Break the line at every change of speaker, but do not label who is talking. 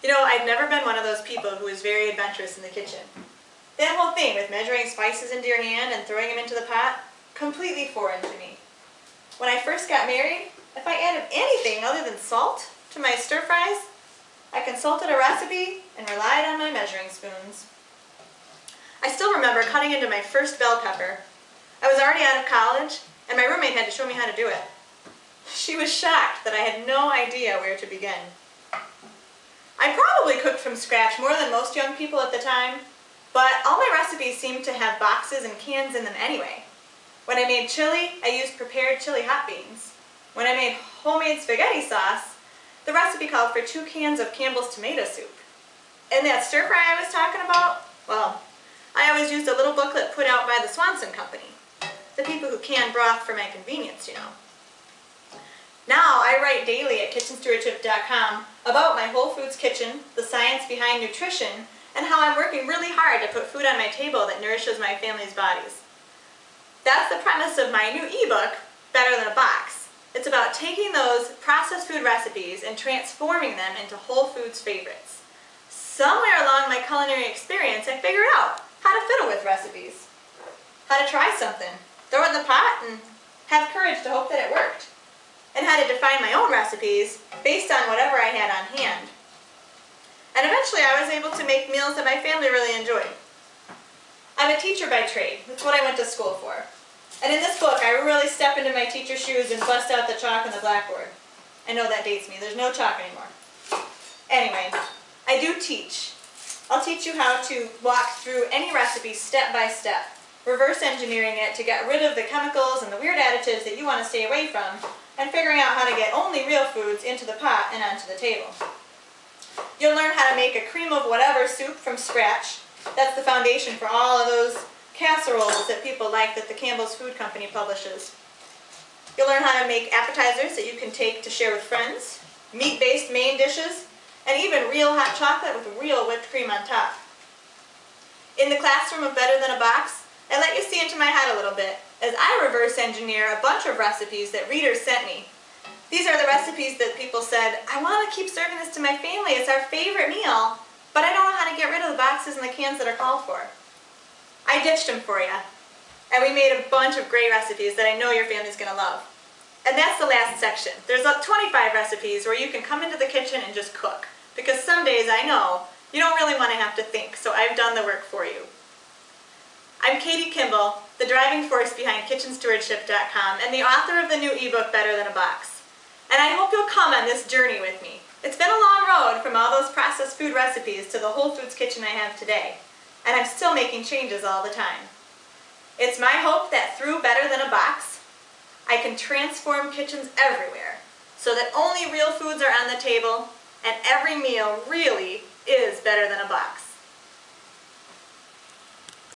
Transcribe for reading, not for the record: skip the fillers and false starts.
You know, I've never been one of those people who is very adventurous in the kitchen. That whole thing with measuring spices into your hand and throwing them into the pot, completely foreign to me. When I first got married, if I added anything other than salt to my stir fries, I consulted a recipe and relied on my measuring spoons. I still remember cutting into my first bell pepper. I was already out of college, and my roommate had to show me how to do it. She was shocked that I had no idea where to begin. I probably cooked from scratch more than most young people at the time, but all my recipes seemed to have boxes and cans in them anyway. When I made chili, I used prepared chili hot beans. When I made homemade spaghetti sauce, the recipe called for 2 cans of Campbell's tomato soup. And that stir fry I was talking about, well, I always used a little booklet put out by the Swanson Company, the people who can broth for my convenience, you know. Now I write daily at kitchenstewardship.com about my Whole Foods kitchen, the science behind nutrition, and how I'm working really hard to put food on my table that nourishes my family's bodies. That's the premise of my new ebook, Better Than a Box. It's about taking those processed food recipes and transforming them into Whole Foods favorites. Somewhere along my culinary experience, I figured out how to fiddle with recipes, how to try something, throw it in the pot, and have courage to hope that it worked, and how to define my own recipes based on whatever I had on hand. And eventually I was able to make meals that my family really enjoyed. I'm a teacher by trade. That's what I went to school for. And in this book, I really step into my teacher's shoes and bust out the chalk on the blackboard. I know that dates me. There's no chalk anymore. Anyway, I do teach. I'll teach you how to walk through any recipe step by step, reverse engineering it to get rid of the chemicals and the weird additives that you want to stay away from, and figuring out how to get only real foods into the pot and onto the table. You'll learn how to make a cream of whatever soup from scratch. That's the foundation for all of those casseroles that people like that the Campbell's Food Company publishes. You'll learn how to make appetizers that you can take to share with friends, meat-based main dishes, and even real hot chocolate with real whipped cream on top. In the classroom of Better Than a Box, I let you see into my head a little bit as I reverse engineer a bunch of recipes that readers sent me. These are the recipes that people said, I want to keep serving this to my family, it's our favorite meal, but I don't know how to get rid of the boxes and the cans that are called for. I ditched them for you, and we made a bunch of great recipes that I know your family's going to love. And that's the last section. There's 25 recipes where you can come into the kitchen and just cook, because some days I know you don't really want to have to think, so I've done the work for you. I'm Katie Kimball, the driving force behind kitchenstewardship.com and the author of the new ebook, Better Than a Box. And I hope you'll come on this journey with me. It's been a long road from all those processed food recipes to the Whole Foods kitchen I have today, and I'm still making changes all the time. It's my hope that through Better Than a Box, I can transform kitchens everywhere so that only real foods are on the table and every meal really is better than a box.